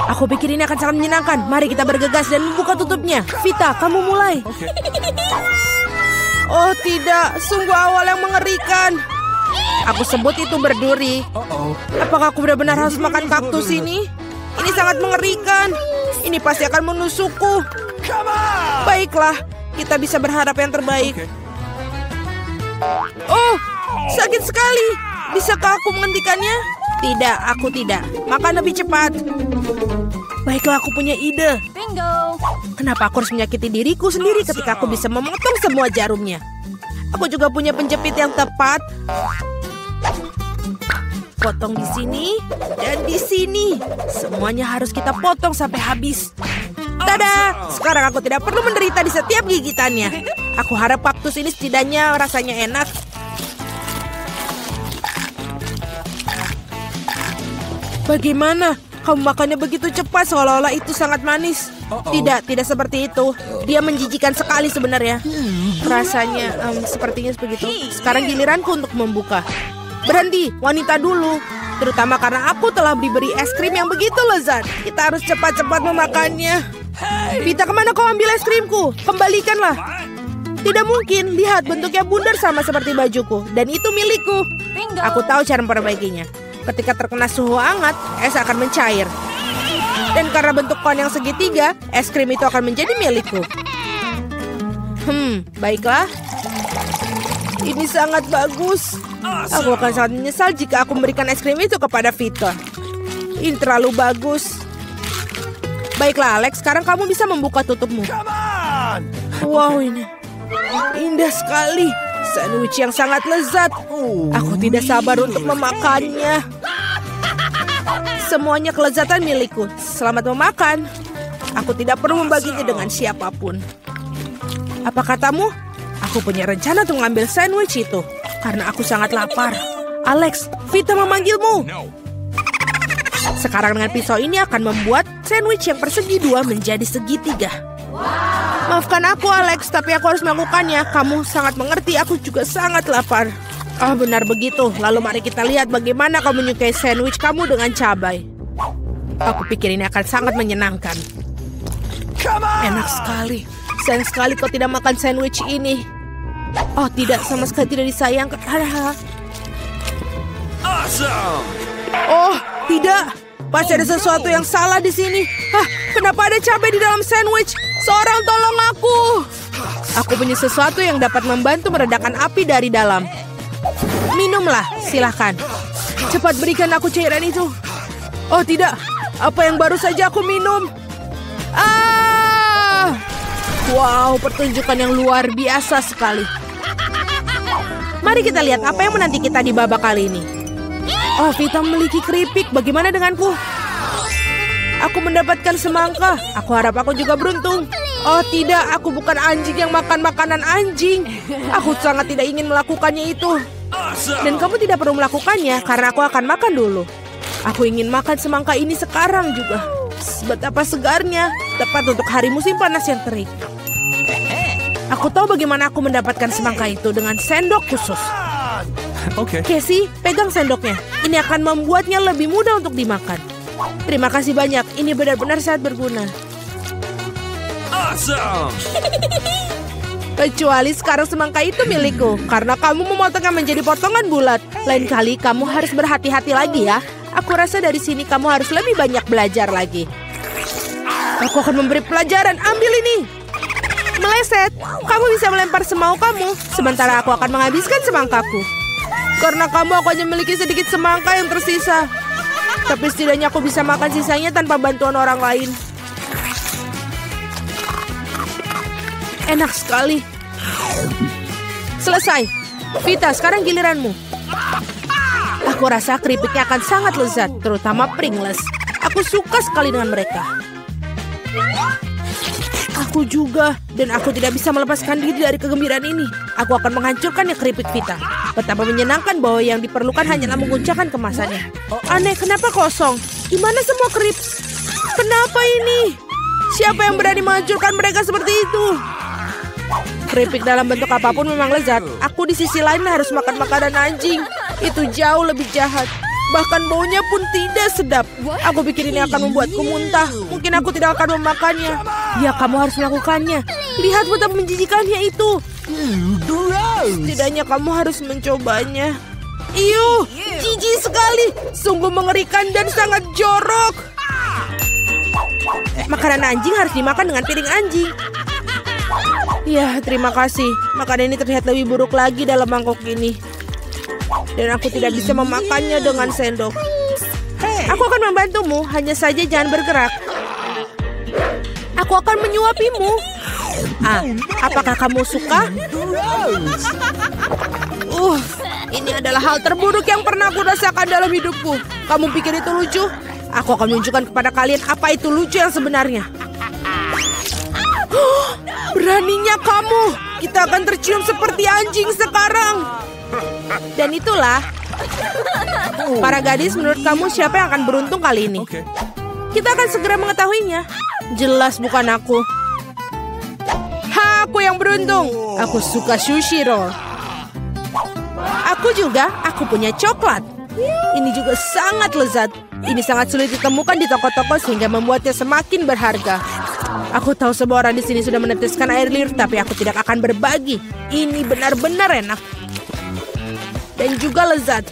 Aku pikir ini akan sangat menyenangkan. Mari kita bergegas dan membuka tutupnya. Vita, kamu mulai. Oh tidak, sungguh awal yang mengerikan. Aku sebut itu berduri. Apakah aku benar-benar harus makan kaktus ini? Ini sangat mengerikan. Ini pasti akan menusukku. Baiklah, kita bisa berharap yang terbaik. Oh, sakit sekali. Bisakah aku menghentikannya? Tidak, aku tidak. Makan lebih cepat. Baiklah, aku punya ide. Bingo. Kenapa aku harus menyakiti diriku sendiri ketika aku bisa memotong semua jarumnya? Aku juga punya penjepit yang tepat. Potong di sini dan di sini. Semuanya harus kita potong sampai habis. Tada! Sekarang aku tidak perlu menderita di setiap gigitannya. Aku harap kaktus ini setidaknya rasanya enak. Bagaimana? Kamu makannya begitu cepat seolah-olah itu sangat manis. Tidak seperti itu. Dia menjijikan sekali sebenarnya. Rasanya sepertinya begitu. Sekarang giliranku untuk membuka. Berhenti, wanita dulu. Terutama karena aku telah diberi es krim yang begitu lezat. Kita harus cepat-cepat memakannya. Vita, kemana kau ambil es krimku? Kembalikanlah. Tidak mungkin, lihat bentuknya bundar sama seperti bajuku. Dan itu milikku. Aku tahu cara memperbaikinya. Ketika terkena suhu hangat, es akan mencair. Dan karena bentuk kon yang segitiga, es krim itu akan menjadi milikku. Baiklah. Ini sangat bagus. Aku akan sangat menyesal jika aku memberikan es krim itu kepada Vita. Ini terlalu bagus. Baiklah, Alex, sekarang kamu bisa membuka tutupmu. Wow, ini indah sekali. Sandwich yang sangat lezat. Aku tidak sabar untuk memakannya. Semuanya kelezatan milikku. Selamat memakan. Aku tidak perlu membaginya dengan siapapun. Apa katamu? Aku punya rencana untuk mengambil sandwich itu. Karena aku sangat lapar. Alex, Vita memanggilmu. Sekarang dengan pisau ini akan membuat sandwich yang persegi dua menjadi segitiga. Maafkan aku, Alex, tapi aku harus melakukannya. Kamu sangat mengerti, aku juga sangat lapar. Benar begitu. Lalu mari kita lihat bagaimana kau menyukai sandwich kamu dengan cabai. Aku pikir ini akan sangat menyenangkan. Enak sekali. Sayang sekali kau tidak makan sandwich ini. Oh tidak, sama sekali tidak disayangkan. Oh tidak, pasti ada sesuatu yang salah di sini. Kenapa ada cabai di dalam sandwich? Seorang tolong aku. Aku punya sesuatu yang dapat membantu meredakan api dari dalam. Minumlah, silahkan. Cepat berikan aku cairan itu. Oh tidak, apa yang baru saja aku minum? Wow, pertunjukan yang luar biasa sekali. Mari kita lihat apa yang menanti kita di babak kali ini. Oh, Vita memiliki keripik. Bagaimana denganku? Aku mendapatkan semangka. Aku harap aku juga beruntung. Oh tidak, aku bukan anjing yang makan makanan anjing. Aku sangat tidak ingin melakukannya itu. Dan kamu tidak perlu melakukannya karena aku akan makan dulu. Aku ingin makan semangka ini sekarang juga. Betapa segarnya. Tepat untuk hari musim panas yang terik. Aku tahu bagaimana aku mendapatkan semangka itu dengan sendok khusus. Casey, pegang sendoknya. Ini akan membuatnya lebih mudah untuk dimakan. Terima kasih banyak. Ini benar-benar sangat berguna. Kecuali sekarang semangka itu milikku. Karena kamu memotongnya menjadi potongan bulat. Lain kali kamu harus berhati-hati lagi ya. Aku rasa dari sini kamu harus lebih banyak belajar lagi. Aku akan memberi pelajaran. Ambil ini. Meleset. Kamu bisa melempar semau kamu. Sementara aku akan menghabiskan semangkaku. Karena kamu aku hanya memiliki sedikit semangka yang tersisa. Tapi setidaknya aku bisa makan sisanya tanpa bantuan orang lain. Enak sekali. Selesai. Vita, sekarang giliranmu. Aku rasa keripiknya akan sangat lezat, terutama Pringles. Aku suka sekali dengan mereka. Aku juga, dan aku tidak bisa melepaskan diri dari kegembiraan ini. Aku akan menghancurkannya keripik Vita. Betapa menyenangkan bahwa yang diperlukan hanyalah menguncangkan kemasannya. Aneh, kenapa kosong? Di mana semua krips? Kenapa ini? Siapa yang berani menghancurkan mereka seperti itu? Keripik dalam bentuk apapun memang lezat. Aku di sisi lain harus makan makanan anjing. Itu jauh lebih jahat. Bahkan baunya pun tidak sedap. Aku pikir ini akan membuatku muntah. Mungkin aku tidak akan memakannya. Ya, kamu harus melakukannya. Lihat betapa menjijikannya itu. Setidaknya kamu harus mencobanya. Iuh, jijik sekali. Sungguh mengerikan dan sangat jorok. Makanan anjing harus dimakan dengan piring anjing. Ya, terima kasih. Makanan ini terlihat lebih buruk lagi dalam mangkok ini. Dan aku tidak bisa memakannya dengan sendok. Aku akan membantumu, hanya saja jangan bergerak. Aku akan menyuapimu. Apakah kamu suka? Ini adalah hal terburuk yang pernah aku rasakan dalam hidupku. Kamu pikir itu lucu? Aku akan menunjukkan kepada kalian apa itu lucu yang sebenarnya. Beraninya kamu. Kita akan tercium seperti anjing sekarang. Dan itulah. Para gadis, menurut kamu siapa yang akan beruntung kali ini? Kita akan segera mengetahuinya. Jelas bukan aku. Aku yang beruntung. Aku suka sushi roll. Aku juga. Aku punya coklat. Ini juga sangat lezat. Ini sangat sulit ditemukan di toko-toko sehingga membuatnya semakin berharga. Aku tahu semua orang di sini sudah meneteskan air liur, tapi aku tidak akan berbagi. Ini benar-benar enak. Dan juga lezat.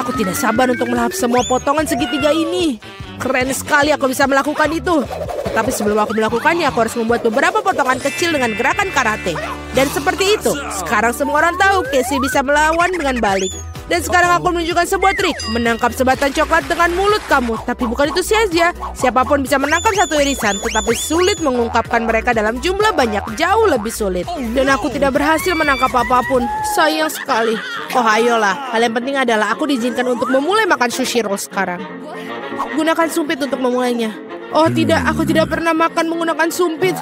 Aku tidak sabar untuk melahap semua potongan segitiga ini. Keren sekali aku bisa melakukan itu. Tapi sebelum aku melakukannya, aku harus membuat beberapa potongan kecil dengan gerakan karate. Dan seperti itu, sekarang semua orang tahu Casey bisa melawan dengan balik. Dan sekarang aku menunjukkan sebuah trik. Menangkap sebatang coklat dengan mulut kamu. Tapi bukan itu saja. Siapapun bisa menangkap satu irisan. Tetapi sulit mengungkapkan mereka dalam jumlah banyak. Jauh lebih sulit. Dan aku tidak berhasil menangkap apapun. Sayang sekali. Oh ayolah. Hal yang penting adalah aku diizinkan untuk memulai makan sushi roll sekarang. Gunakan sumpit untuk memulainya. Oh tidak, aku tidak pernah makan menggunakan sumpit.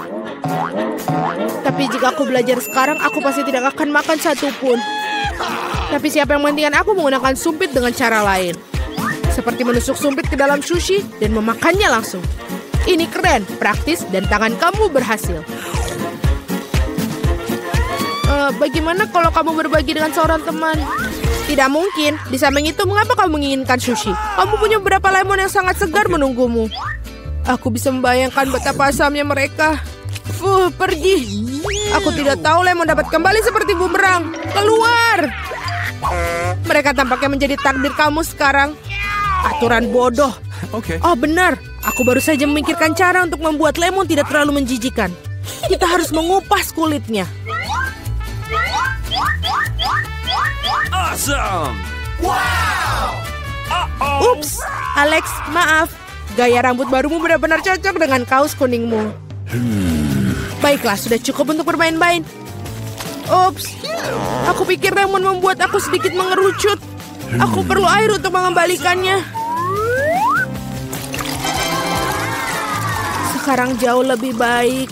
Tapi jika aku belajar sekarang, aku pasti tidak akan makan satupun. Tapi siapa yang menghentikan aku menggunakan sumpit dengan cara lain. Seperti menusuk sumpit ke dalam sushi dan memakannya langsung. Ini keren, praktis, dan tangan kamu berhasil. Bagaimana kalau kamu berbagi dengan seorang teman? Tidak mungkin. Di samping itu, mengapa kamu menginginkan sushi? Kamu punya beberapa lemon yang sangat segar menunggumu. Aku bisa membayangkan betapa asamnya mereka. Pergi. Aku tidak tahu lemon dapat kembali seperti bumerang. Keluar. Mereka tampaknya menjadi takdir kamu sekarang. Aturan bodoh. Oh benar. Aku baru saja memikirkan cara untuk membuat lemon tidak terlalu menjijikan. Kita harus mengupas kulitnya. Awesome! Wow! Ups, Alex, maaf. Gaya rambut barumu benar-benar cocok dengan kaos kuningmu. Baiklah, sudah cukup untuk bermain-main. Ups, aku pikir lemon membuat aku sedikit mengerucut. Aku perlu air untuk mengembalikannya. Sekarang jauh lebih baik.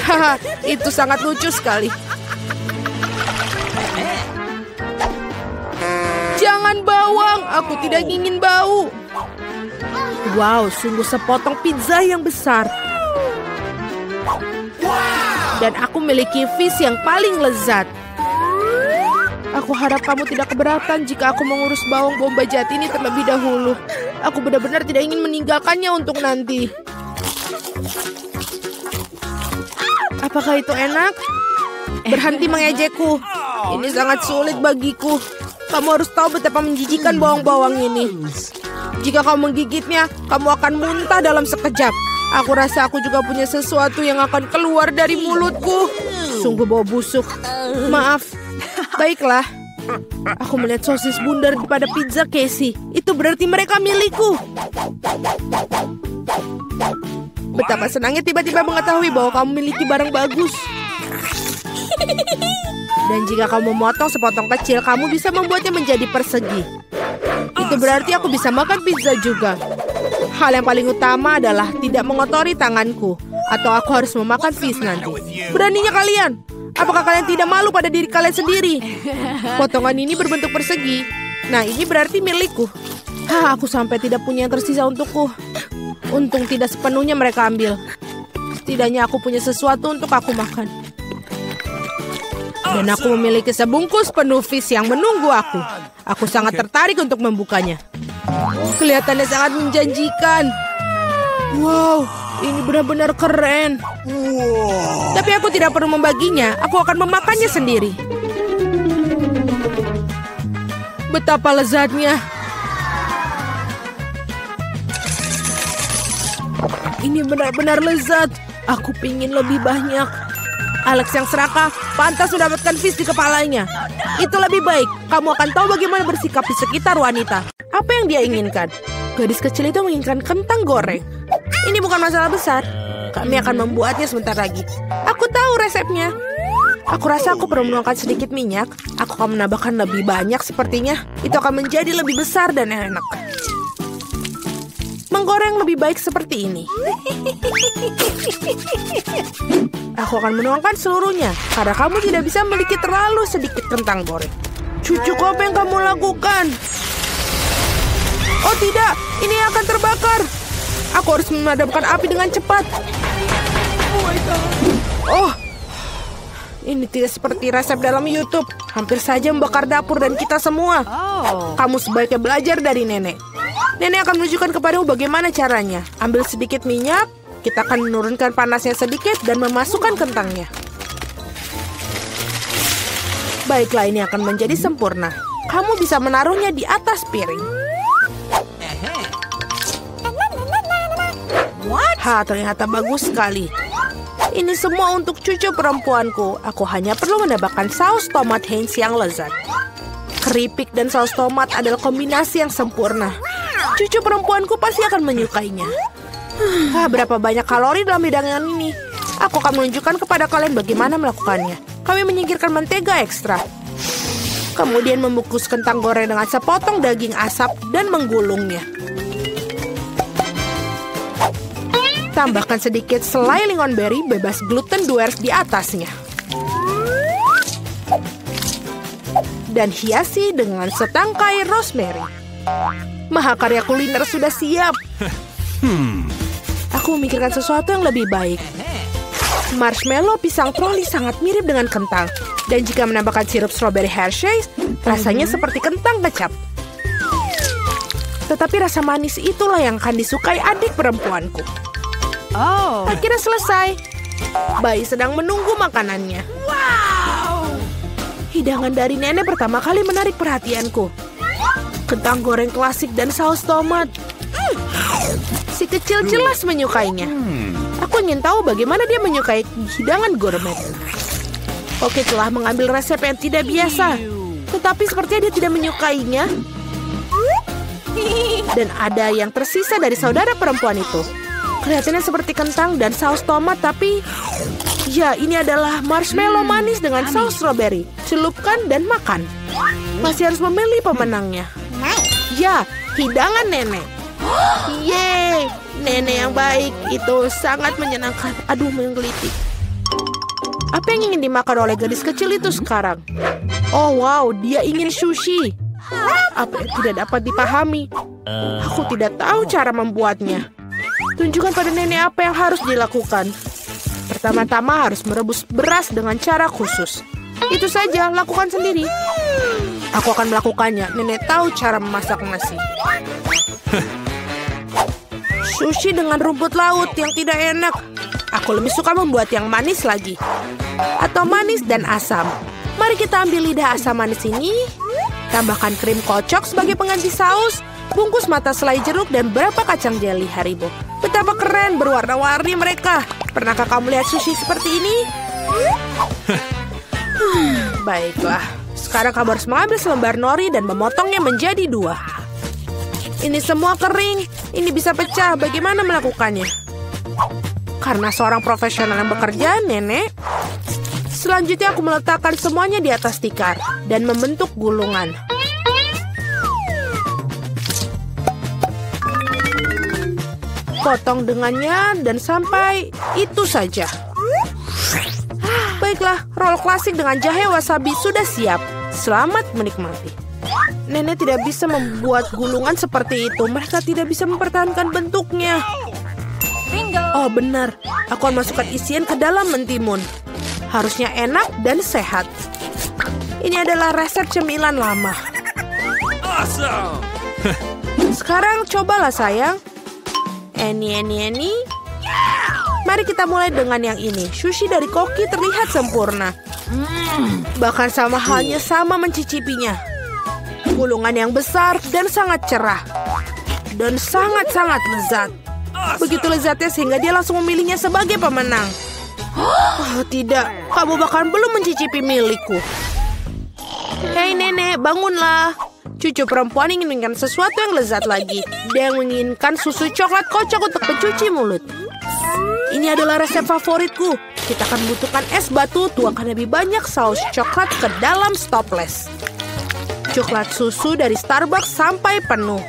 Haha, itu sangat lucu sekali. Jangan bawang, aku tidak ingin bau. Wow, sungguh sepotong pizza yang besar. Dan aku memiliki fish yang paling lezat. Aku harap kamu tidak keberatan jika aku mengurus bawang bombay jati ini terlebih dahulu. Aku benar-benar tidak ingin meninggalkannya untuk nanti. Apakah itu enak? Berhenti mengejekku. Ini sangat sulit bagiku. Kamu harus tahu betapa menjijikan bawang-bawang ini. Jika kamu menggigitnya, kamu akan muntah dalam sekejap. Aku rasa aku juga punya sesuatu yang akan keluar dari mulutku. Sungguh bau busuk. Maaf. Baiklah. Aku melihat sosis bundar pada pizza Casey. Itu berarti mereka milikku. Betapa senangnya tiba-tiba mengetahui bahwa kamu memiliki barang bagus. Dan jika kamu memotong sepotong kecil, kamu bisa membuatnya menjadi persegi. Itu berarti aku bisa makan pizza juga. Hal yang paling utama adalah tidak mengotori tanganku. Atau aku harus memakan fish nanti. Beraninya kalian. Apakah kalian tidak malu pada diri kalian sendiri? Potongan ini berbentuk persegi. Nah, ini berarti milikku. Aku sampai tidak punya yang tersisa untukku. Untung tidak sepenuhnya mereka ambil. Setidaknya aku punya sesuatu untuk aku makan. Dan aku memiliki sebungkus penuh fish yang menunggu aku. Aku sangat tertarik untuk membukanya. Kelihatannya sangat menjanjikan. Wow, ini benar-benar keren. Tapi aku tidak perlu membaginya. Aku akan memakannya sendiri. Betapa lezatnya. Ini benar-benar lezat. Aku pingin lebih banyak. Alex yang serakah pantas mendapatkan fish di kepalanya. Itu lebih baik. Kamu akan tahu bagaimana bersikap di sekitar wanita. Apa yang dia inginkan? Gadis kecil itu menginginkan kentang goreng. Ini bukan masalah besar. Kami akan membuatnya sebentar lagi. Aku tahu resepnya. Aku rasa aku perlu menuangkan sedikit minyak. Aku akan menambahkan lebih banyak sepertinya. Itu akan menjadi lebih besar dan enak. Menggoreng lebih baik seperti ini. Aku akan menuangkan seluruhnya. Karena kamu tidak bisa memiliki terlalu sedikit kentang goreng. Cucuku, apa yang kamu lakukan? Oh tidak, ini akan terbakar. Aku harus memadamkan api dengan cepat. Oh, ini tidak seperti resep dalam YouTube. Hampir saja membakar dapur dan kita semua. Kamu sebaiknya belajar dari nenek. Nenek akan menunjukkan kepadamu bagaimana caranya. Ambil sedikit minyak, kita akan menurunkan panasnya sedikit dan memasukkan kentangnya. Baiklah, ini akan menjadi sempurna. Kamu bisa menaruhnya di atas piring. Ternyata bagus sekali. Ini semua untuk cucu perempuanku. Aku hanya perlu menambahkan saus tomat Heinz yang lezat. Keripik dan saus tomat adalah kombinasi yang sempurna. Cucu perempuanku pasti akan menyukainya. Berapa banyak kalori dalam hidangan ini? Aku akan menunjukkan kepada kalian bagaimana melakukannya. Kami menyingkirkan mentega ekstra. Kemudian membungkus kentang goreng dengan sepotong daging asap dan menggulungnya. Tambahkan sedikit selai lingonberry bebas gluten Dwers di atasnya. Dan hiasi dengan setangkai rosemary. Mahakarya kuliner sudah siap. Aku memikirkan sesuatu yang lebih baik. Marshmallow pisang troli sangat mirip dengan kentang. Dan jika menambahkan sirup strawberry Hershey's, rasanya seperti kentang kecap. Tetapi rasa manis itulah yang akan disukai adik perempuanku. Akhirnya selesai. Bayi sedang menunggu makanannya. Wow! Hidangan dari nenek pertama kali menarik perhatianku. Kentang goreng klasik dan saus tomat. Si kecil jelas menyukainya. Aku ingin tahu bagaimana dia menyukai hidangan gourmet. Oke, telah mengambil resep yang tidak biasa. Tetapi sepertinya dia tidak menyukainya. Dan ada yang tersisa dari saudara perempuan itu. Kelihatannya seperti kentang dan saus tomat, tapi ya, ini adalah marshmallow manis dengan saus strawberry. Celupkan dan makan. Masih harus memilih pemenangnya. Ya, hidangan nenek. Yeay, nenek yang baik. Itu sangat menyenangkan. Aduh, menggelitik. Apa yang ingin dimakan oleh gadis kecil itu sekarang? Oh wow, dia ingin sushi. Apa yang tidak dapat dipahami? Aku tidak tahu cara membuatnya. Tunjukkan pada nenek apa yang harus dilakukan. Pertama-tama harus merebus beras dengan cara khusus. Itu saja, lakukan sendiri. Aku akan melakukannya. Nenek tahu cara memasak nasi. Sushi dengan rumput laut yang tidak enak. Aku lebih suka membuat yang manis lagi. Atau manis dan asam. Mari kita ambil lidah asam manis ini. Tambahkan krim kocok sebagai pengganti saus. Bungkus mata selai jeruk dan berapa kacang jeli Haribo. Betapa keren berwarna-warni mereka. Pernahkah kamu lihat sushi seperti ini? Baiklah. Sekarang kamu harus mengambil selembar nori dan memotongnya menjadi 2. Ini semua kering. Ini bisa pecah. Bagaimana melakukannya? Karena seorang profesional yang bekerja, nenek. Selanjutnya aku meletakkan semuanya di atas tikar dan membentuk gulungan. Potong dengannya dan sampai itu saja. Baiklah, roll klasik dengan jahe wasabi sudah siap. Selamat menikmati. Nenek tidak bisa membuat gulungan seperti itu. Mereka tidak bisa mempertahankan bentuknya. Oh benar, aku akan masukkan isian ke dalam mentimun. Harusnya enak dan sehat. Ini adalah resep cemilan lama. Awesome. Sekarang cobalah sayang. Ini. Mari kita mulai dengan yang ini. Sushi dari koki terlihat sempurna. Bahkan sama halnya sama mencicipinya. Gulungan yang besar dan sangat cerah. Dan sangat-sangat lezat. Begitu lezatnya sehingga dia langsung memilihnya sebagai pemenang. Oh tidak, kamu bahkan belum mencicipi milikku. Hei nenek, bangunlah. Cucu perempuan ingin menginginkan sesuatu yang lezat lagi. Dia menginginkan susu coklat kocok untuk pencuci mulut. Ini adalah resep favoritku. Kita akan membutuhkan es batu, tuangkan lebih banyak saus coklat ke dalam stopless. Coklat susu dari Starbucks sampai penuh.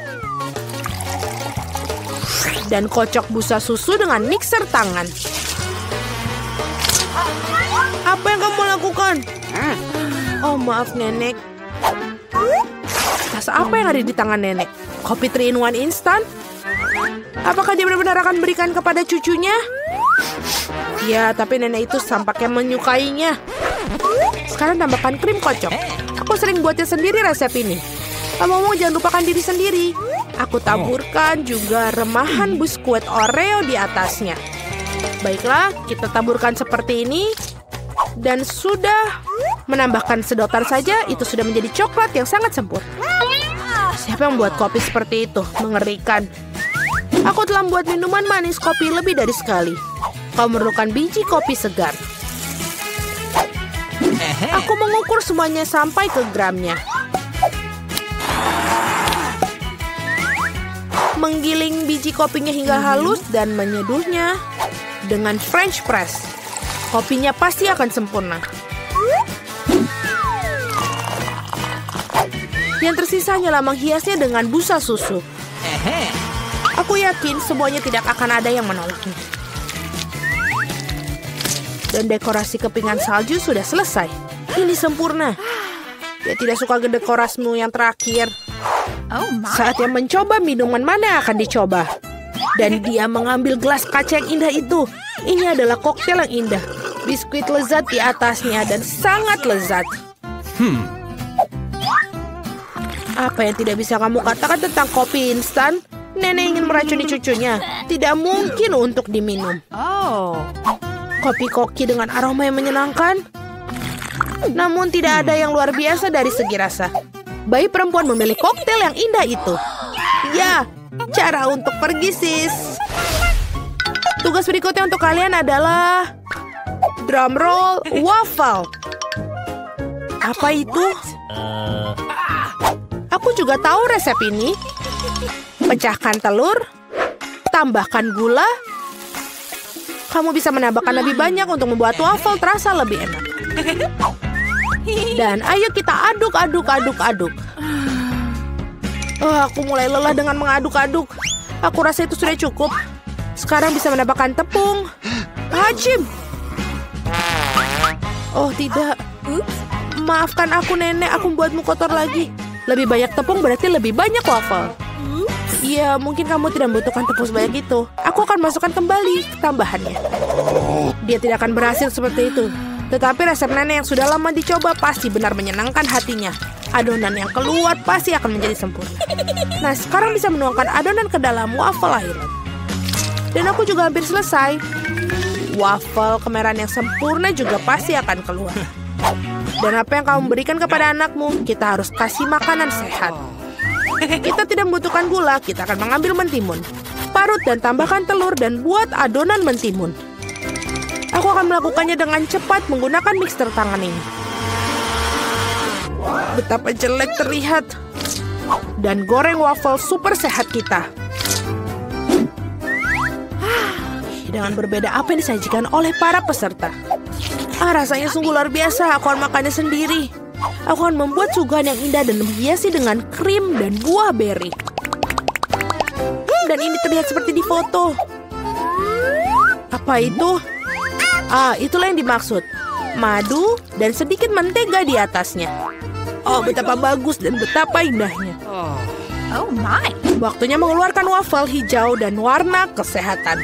Dan kocok busa susu dengan mixer tangan. Apa yang kamu lakukan? Oh maaf nenek. Rasa apa yang ada di tangan nenek? Kopi 3-in-1 instan? Apakah dia benar-benar akan berikan kepada cucunya? Ya, tapi nenek itu tampaknya menyukainya. Sekarang tambahkan krim kocok. Aku sering buatnya sendiri resep ini. Ngomong-ngomong jangan lupakan diri sendiri. Aku taburkan juga remahan biskuit Oreo di atasnya. Baiklah, kita taburkan seperti ini. Dan sudah menambahkan sedotan saja, itu sudah menjadi coklat yang sangat sempurna. Siapa yang membuat kopi seperti itu? Mengerikan. Aku telah membuat minuman manis kopi lebih dari sekali. Kau memerlukan biji kopi segar. Aku mengukur semuanya sampai ke gramnya. Menggiling biji kopinya hingga halus dan menyeduhnya dengan French press. Kopinya pasti akan sempurna. Yang tersisa hanyalah menghiasnya dengan busa susu. Aku yakin semuanya tidak akan ada yang menolaknya. Dan dekorasi kepingan salju sudah selesai. Ini sempurna. Dia tidak suka dekorasimu yang terakhir. Saatnya mencoba minuman mana yang akan dicoba. Dan dia mengambil gelas kaca yang indah itu. Ini adalah koktail yang indah. Biskuit lezat di atasnya dan sangat lezat. Apa yang tidak bisa kamu katakan tentang kopi instan? Nenek ingin meracuni cucunya. Tidak mungkin untuk diminum. Kopi koki dengan aroma yang menyenangkan. Namun tidak ada yang luar biasa dari segi rasa. Bayi perempuan memilih koktail yang indah itu. Ya, cara untuk pergi sis. Tugas berikutnya untuk kalian adalah drum roll waffle. Apa itu? Aku juga tahu resep ini. Pecahkan telur, tambahkan gula. Kamu bisa menambahkan lebih banyak untuk membuat waffle terasa lebih enak. Dan ayo kita aduk. Aku mulai lelah dengan mengaduk-aduk. Aku rasa itu sudah cukup. Sekarang bisa menambahkan tepung. Hacim. Oh tidak. Maafkan aku nenek, aku membuatmu kotor lagi. Lebih banyak tepung berarti lebih banyak waffle. Iya, mungkin kamu tidak membutuhkan tepung sebanyak itu. Aku akan masukkan kembali tambahannya. Dia tidak akan berhasil seperti itu. Tetapi resep nenek yang sudah lama dicoba pasti benar menyenangkan hatinya. Adonan yang keluar pasti akan menjadi sempurna. Nah, sekarang bisa menuangkan adonan ke dalam waffle island. Dan aku juga hampir selesai. Waffle kemerahan yang sempurna juga pasti akan keluar. Dan apa yang kamu berikan kepada anakmu, kita harus kasih makanan sehat. Kita tidak membutuhkan gula, kita akan mengambil mentimun. Parut dan tambahkan telur dan buat adonan mentimun. Aku akan melakukannya dengan cepat menggunakan mixer tangan ini. Betapa jelek terlihat. Dan goreng waffle super sehat kita. Dengan berbeda apa yang disajikan oleh para peserta. Rasanya sungguh luar biasa. Aku akan makannya sendiri. Aku akan membuat suguhan yang indah dan menghiasi dengan krim dan buah beri. Dan ini terlihat seperti di foto. Apa itu? Itulah yang dimaksud. Madu dan sedikit mentega di atasnya. Oh, betapa bagus dan betapa indahnya. Oh my. Waktunya mengeluarkan waffle hijau dan warna kesehatan.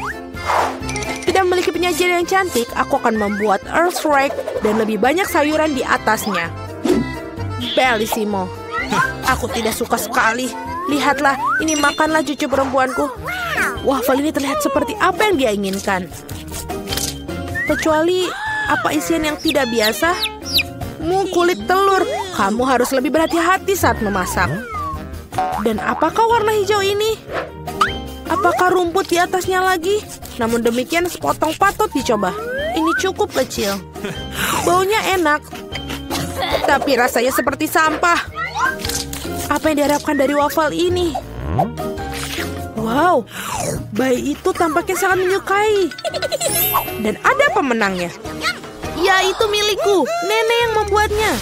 Tidak memiliki penyajian yang cantik, aku akan membuat earth rake dan lebih banyak sayuran di atasnya. Bellissimo. Aku tidak suka sekali. Lihatlah, ini makanlah cucu perempuanku. Waffle ini terlihat seperti apa yang dia inginkan. Kecuali, apa isian yang tidak biasa? Kulit telur. Kamu harus lebih berhati-hati saat memasak. Dan apakah warna hijau ini? Apakah rumput di atasnya lagi? Namun demikian sepotong patut dicoba. Ini cukup kecil. Baunya enak. Tapi rasanya seperti sampah. Apa yang diharapkan dari waffle ini? Wow, bayi itu tampaknya sangat menyukai. Dan ada pemenangnya. Ya, itu milikku. Nenek yang membuatnya.